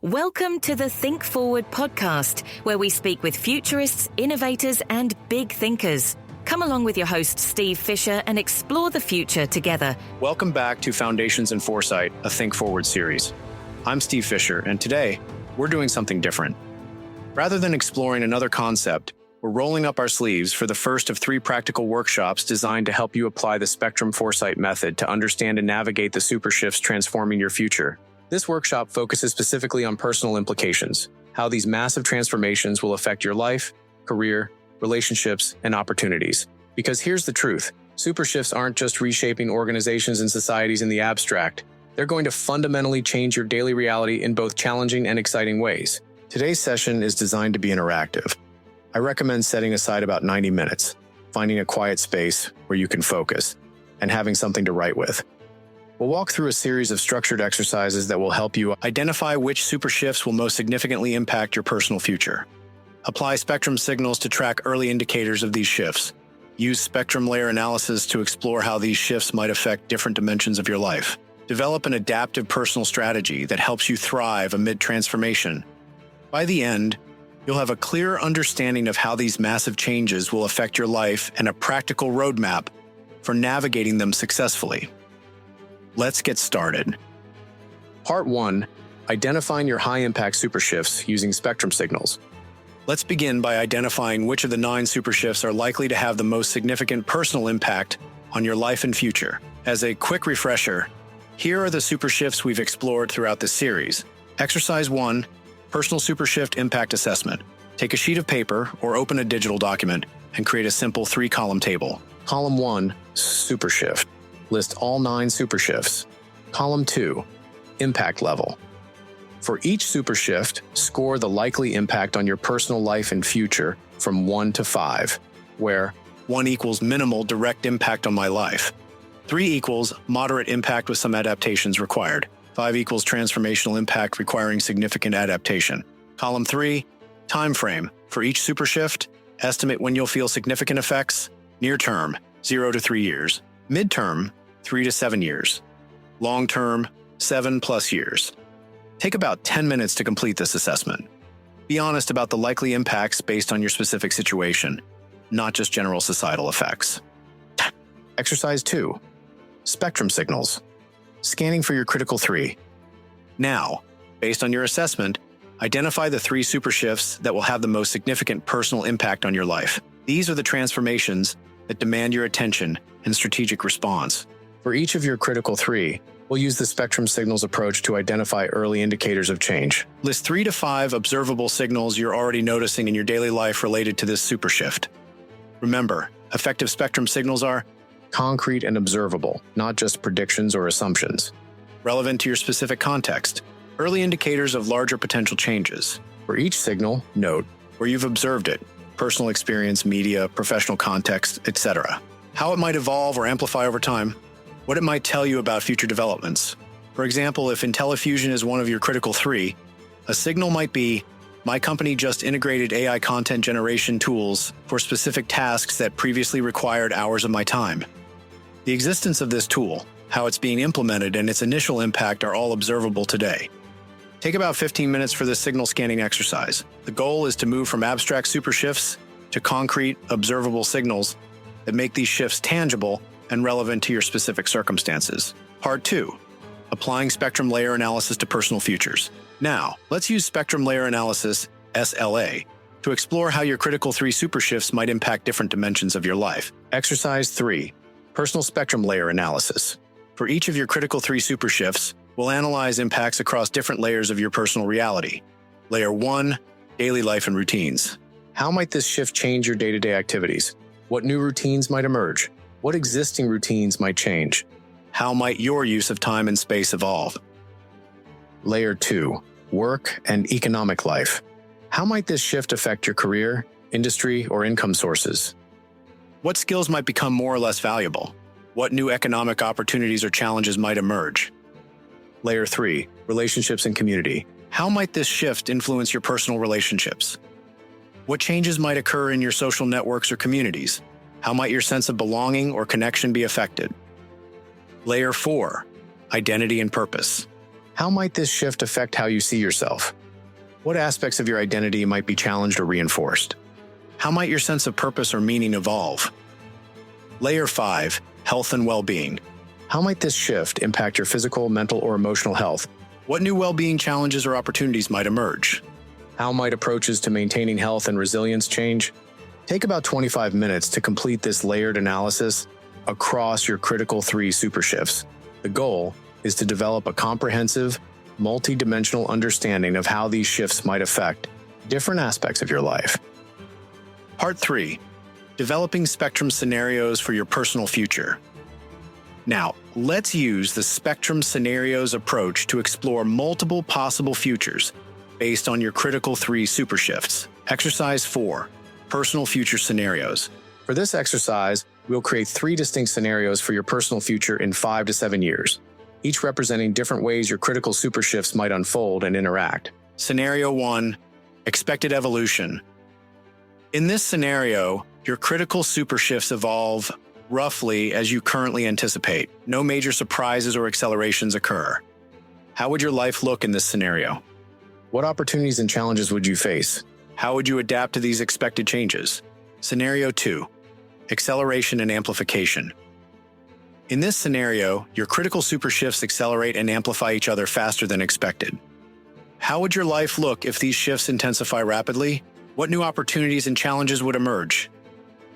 Welcome to the Think Forward podcast, where we speak with futurists, innovators, and big thinkers. Come along with your host, Steve Fisher, and explore the future together. Welcome back to Foundations in Foresight, a Think Forward series. I'm Steve Fisher, and today we're doing something different. Rather than exploring another concept, we're rolling up our sleeves for the first of 3 practical workshops designed to help you apply the Spectrum Foresight method to understand and navigate the SuperShifts transforming your future. This workshop focuses specifically on personal implications, how these massive transformations will affect your life, career, relationships, and opportunities. Because here's the truth, SuperShifts aren't just reshaping organizations and societies in the abstract. They're going to fundamentally change your daily reality in both challenging and exciting ways. Today's session is designed to be interactive. I recommend setting aside about 90 minutes, finding a quiet space where you can focus, and having something to write with. We'll walk through a series of structured exercises that will help you identify which SuperShifts will most significantly impact your personal future. Apply spectrum signals to track early indicators of these shifts. Use spectrum layer analysis to explore how these shifts might affect different dimensions of your life. Develop an adaptive personal strategy that helps you thrive amid transformation. By the end, you'll have a clear understanding of how these massive changes will affect your life and a practical roadmap for navigating them successfully. Let's get started. Part 1. Identifying your high-impact SuperShifts using spectrum signals. Let's begin by identifying which of the 9 SuperShifts are likely to have the most significant personal impact on your life and future. As a quick refresher, here are the SuperShifts we've explored throughout this series. Exercise 1. Personal SuperShift Impact Assessment. Take a sheet of paper or open a digital document and create a simple 3-column table. Column 1. SuperShift. List all 9 SuperShifts. Column 2. Impact level. For each SuperShift, score the likely impact on your personal life and future from 1 to 5, where 1 equals minimal direct impact on my life, 3 equals moderate impact with some adaptations required, 5 equals transformational impact requiring significant adaptation. Column 3. Time frame. For each SuperShift, estimate when you'll feel significant effects. Near term, 0 to 3 years. Midterm, 3 to 7 years. Long term, 7+ years. Take about 10 minutes to complete this assessment. Be honest about the likely impacts based on your specific situation, not just general societal effects. Exercise 2. Spectrum signals. Scanning for your critical 3. Now, based on your assessment, identify the 3 SuperShifts that will have the most significant personal impact on your life. These are the transformations that demand your attention and strategic response. For each of your critical 3, we'll use the spectrum signals approach to identify early indicators of change. List 3 to 5 observable signals you're already noticing in your daily life related to this SuperShift. Remember, effective spectrum signals are concrete and observable, not just predictions or assumptions. Relevant to your specific context, early indicators of larger potential changes. For each signal, note where you've observed it, personal experience, media, professional context, etc. How it might evolve or amplify over time, what it might tell you about future developments. For example, if IntelliFusion is one of your critical 3, a signal might be, my company just integrated AI content generation tools for specific tasks that previously required hours of my time. The existence of this tool, how it's being implemented, and its initial impact are all observable today. Take about 15 minutes for this signal scanning exercise. The goal is to move from abstract SuperShifts to concrete, observable signals that make these shifts tangible and relevant to your specific circumstances. Part 2. Applying spectrum layer analysis to personal futures. Now, let's use spectrum layer analysis, SLA, to explore how your critical 3 SuperShifts might impact different dimensions of your life. Exercise 3. Personal spectrum layer analysis. For each of your critical 3 SuperShifts, we'll analyze impacts across different layers of your personal reality. Layer 1. Daily life and routines. How might this shift change your day-to-day activities? What new routines might emerge? What existing routines might change? How might your use of time and space evolve? Layer 2. Work and economic life. How might this shift affect your career, industry, or income sources? What skills might become more or less valuable? What new economic opportunities or challenges might emerge? Layer 3. Relationships and community. How might this shift influence your personal relationships? What changes might occur in your social networks or communities? How might your sense of belonging or connection be affected? Layer 4. Identity and purpose. How might this shift affect how you see yourself? What aspects of your identity might be challenged or reinforced? How might your sense of purpose or meaning evolve? Layer 5, health and well-being. How might this shift impact your physical, mental, or emotional health? What new well-being challenges or opportunities might emerge? How might approaches to maintaining health and resilience change? Take about 25 minutes to complete this layered analysis across your critical 3 super shifts. The goal is to develop a comprehensive, multi-dimensional understanding of how these shifts might affect different aspects of your life. Part 3. Developing spectrum scenarios for your personal future. Now, let's use the spectrum scenarios approach to explore multiple possible futures based on your critical 3 super shifts. Exercise 4. Personal future scenarios. For this exercise, we'll create 3 distinct scenarios for your personal future in 5 to 7 years, each representing different ways your critical super shifts might unfold and interact. Scenario 1. Expected evolution. In this scenario, your critical super shifts evolve roughly as you currently anticipate. No major surprises or accelerations occur. How would your life look in this scenario? What opportunities and challenges would you face? How would you adapt to these expected changes? Scenario 2. Acceleration and amplification. In this scenario, your critical super shifts accelerate and amplify each other faster than expected. How would your life look if these shifts intensify rapidly? What new opportunities and challenges would emerge?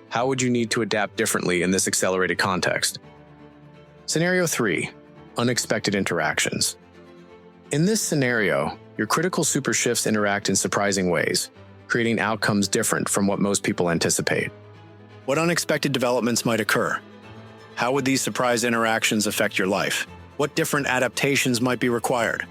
How would you need to adapt differently in this accelerated context? Scenario 3. Unexpected interactions. In this scenario, your critical super shifts interact in surprising ways, creating outcomes different from what most people anticipate. What unexpected developments might occur? How would these surprise interactions affect your life? What different adaptations might be required?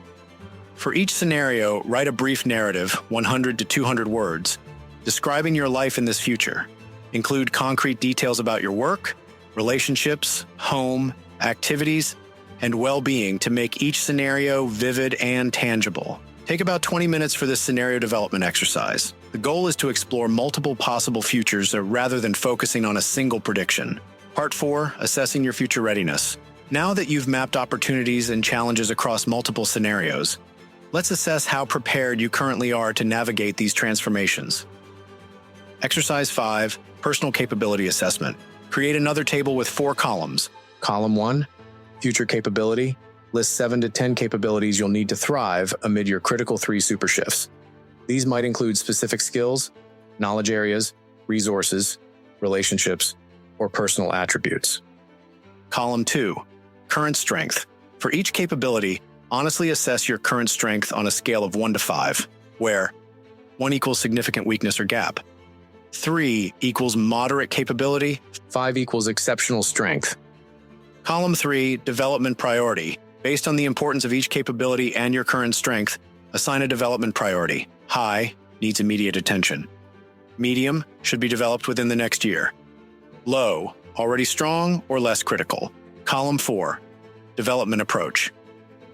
For each scenario, write a brief narrative, 100 to 200 words, describing your life in this future. Include concrete details about your work, relationships, home, activities, and well-being to make each scenario vivid and tangible. Take about 20 minutes for this scenario development exercise. The goal is to explore multiple possible futures rather than focusing on a single prediction. Part 4. Assessing your future readiness. Now that you've mapped opportunities and challenges across multiple scenarios, let's assess how prepared you currently are to navigate these transformations. Exercise 5. Personal capability assessment. Create another table with 4 columns. Column 1. Future capability. List 7 to 10 capabilities you'll need to thrive amid your critical 3 super shifts. These might include specific skills, knowledge areas, resources, relationships, or personal attributes. Column 2. Current strength. For each capability, honestly assess your current strength on a scale of 1 to 5, where 1 equals significant weakness or gap, 3 equals moderate capability, 5 equals exceptional strength. Column 3. Development priority. Based on the importance of each capability and your current strength, assign a development priority. High needs immediate attention. Medium should be developed within the next year. Low, already strong or less critical. Column 4. Development approach.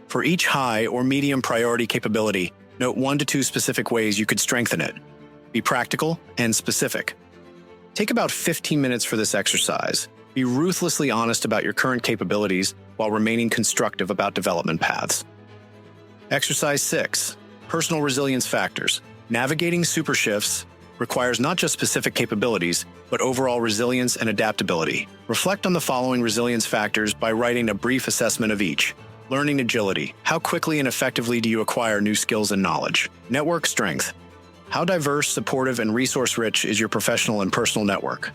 For each high or medium priority capability, note 1 to 2 specific ways you could strengthen it. Be practical and specific. Take about 15 minutes for this exercise. Be ruthlessly honest about your current capabilities while remaining constructive about development paths. Exercise 6. Personal resilience factors. Navigating super shifts requires not just specific capabilities, but overall resilience and adaptability. Reflect on the following resilience factors by writing a brief assessment of each. Learning agility. How quickly and effectively do you acquire new skills and knowledge? Network strength. How diverse, supportive, and resource-rich is your professional and personal network?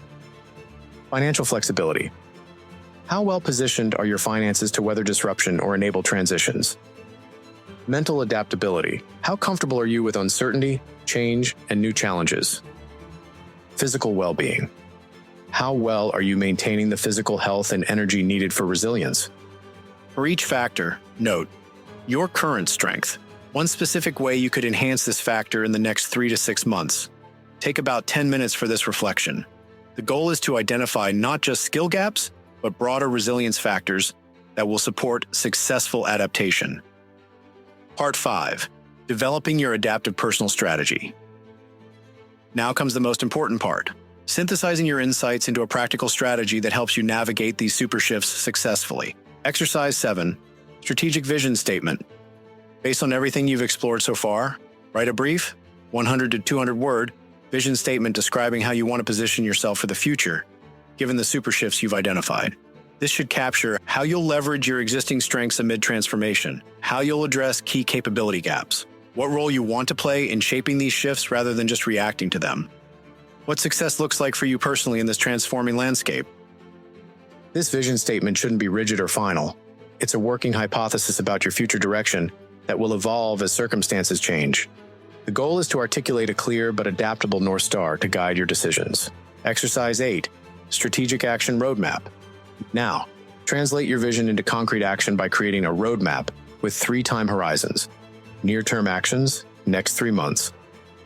Financial flexibility. How well positioned are your finances to weather disruption or enable transitions? Mental adaptability. How comfortable are you with uncertainty, change, and new challenges? Physical well-being. How well are you maintaining the physical health and energy needed for resilience? For each factor, note your current strength. One specific way you could enhance this factor in the next 3 to 6 months. Take about 10 minutes for this reflection. The goal is to identify not just skill gaps, but broader resilience factors that will support successful adaptation. Part 5. Developing your adaptive personal strategy. Now comes the most important part. Synthesizing your insights into a practical strategy that helps you navigate these super shifts successfully. Exercise 7. Strategic vision statement. Based on everything you've explored so far, write a brief, 100 to 200 word, vision statement describing how you want to position yourself for the future, given the super shifts you've identified. This should capture how you'll leverage your existing strengths amid transformation, how you'll address key capability gaps, what role you want to play in shaping these shifts rather than just reacting to them, what success looks like for you personally in this transforming landscape. This vision statement shouldn't be rigid or final. It's a working hypothesis about your future direction that will evolve as circumstances change. The goal is to articulate a clear but adaptable North Star to guide your decisions. Exercise 8, Strategic Action Roadmap. Now, translate your vision into concrete action by creating a roadmap with 3 time horizons. Near-term actions, next 3 months.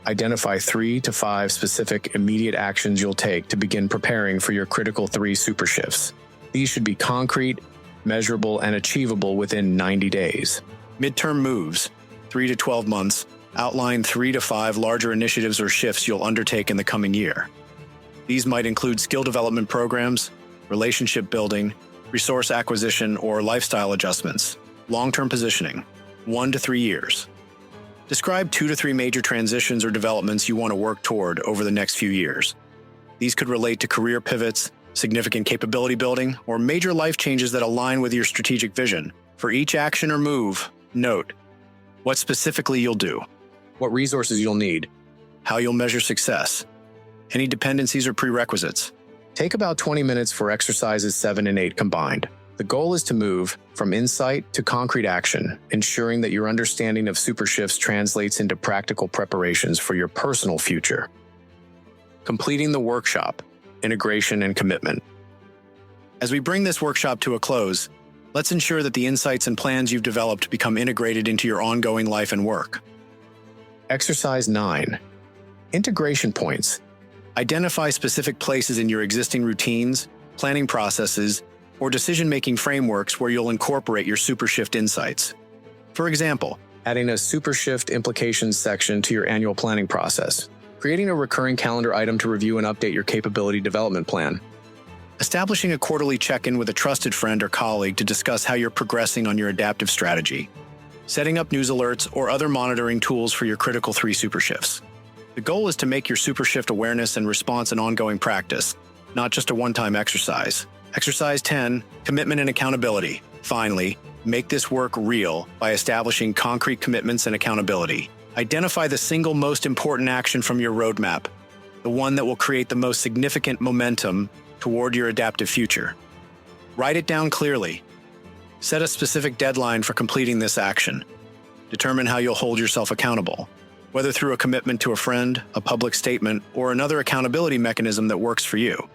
Identify 3 to 5 specific immediate actions you'll take to begin preparing for your critical 3 super shifts. These should be concrete, measurable, and achievable within 90 days. Midterm moves, 3 to 12 months, outline 3 to 5 larger initiatives or shifts you'll undertake in the coming year. These might include skill development programs, relationship building, resource acquisition, or lifestyle adjustments. Long-term positioning, 1 to 3 years. Describe 2 to 3 major transitions or developments you want to work toward over the next few years. These could relate to career pivots, significant capability building, or major life changes that align with your strategic vision. For each action or move, note what specifically you'll do, what resources you'll need, how you'll measure success, any dependencies or prerequisites. Take about 20 minutes for exercises 7 and 8 combined. The goal is to move from insight to concrete action, ensuring that your understanding of super shifts translates into practical preparations for your personal future. Completing the workshop, integration and commitment. As we bring this workshop to a close, let's ensure that the insights and plans you've developed become integrated into your ongoing life and work. Exercise 9. Integration points. Identify specific places in your existing routines, planning processes, or decision-making frameworks where you'll incorporate your SuperShift insights. For example, adding a SuperShift implications section to your annual planning process, creating a recurring calendar item to review and update your capability development plan, establishing a quarterly check-in with a trusted friend or colleague to discuss how you're progressing on your adaptive strategy, setting up news alerts or other monitoring tools for your critical 3 SuperShifts. The goal is to make your SuperShift awareness and response an ongoing practice, not just a one-time exercise. Exercise 10, Commitment and Accountability. Finally, make this work real by establishing concrete commitments and accountability. Identify the single most important action from your roadmap, the one that will create the most significant momentum toward your adaptive future. Write it down clearly. Set a specific deadline for completing this action. Determine how you'll hold yourself accountable, whether through a commitment to a friend, a public statement, or another accountability mechanism that works for you.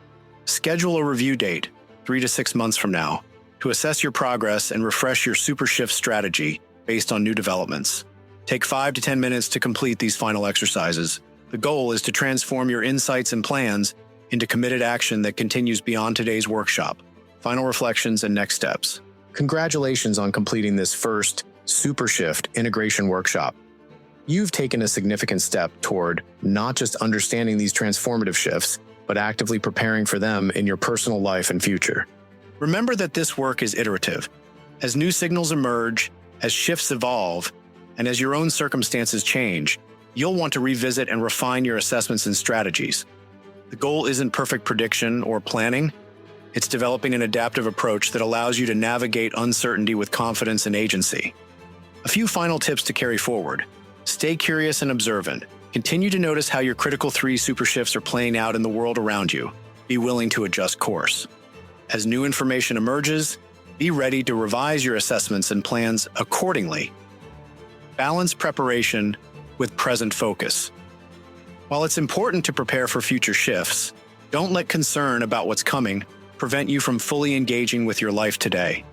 Schedule a review date, 3 to 6 months from now, to assess your progress and refresh your SuperShift strategy based on new developments. Take 5 to 10 minutes to complete these final exercises. The goal is to transform your insights and plans into committed action that continues beyond today's workshop. Final reflections and next steps. Congratulations on completing this first SuperShift integration workshop. You've taken a significant step toward not just understanding these transformative shifts, but actively preparing for them in your personal life and future. Remember that this work is iterative. As new signals emerge, as shifts evolve, and as your own circumstances change, you'll want to revisit and refine your assessments and strategies. The goal isn't perfect prediction or planning. It's developing an adaptive approach that allows you to navigate uncertainty with confidence and agency. A few final tips to carry forward. Stay curious and observant. Continue to notice how your critical 3 SuperShifts are playing out in the world around you. Be willing to adjust course. As new information emerges, be ready to revise your assessments and plans accordingly. Balance preparation with present focus. While it's important to prepare for future shifts, don't let concern about what's coming prevent you from fully engaging with your life today.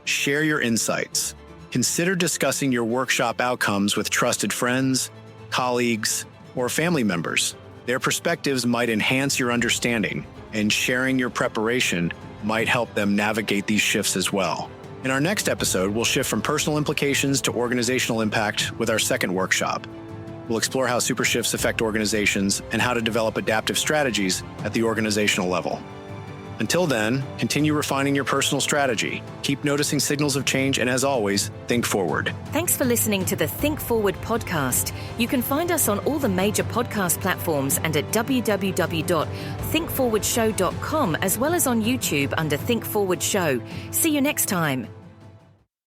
Share your insights. Consider discussing your workshop outcomes with trusted friends, colleagues, or family members. Their perspectives might enhance your understanding, and sharing your preparation might help them navigate these shifts as well. In our next episode, we'll shift from personal implications to organizational impact with our second workshop. We'll explore how super shifts affect organizations and how to develop adaptive strategies at the organizational level. Until then, continue refining your personal strategy, keep noticing signals of change, and as always, think forward. Thanks for listening to the Think Forward podcast. You can find us on all the major podcast platforms and at www.thinkforwardshow.com, as well as on YouTube under Think Forward Show. See you next time.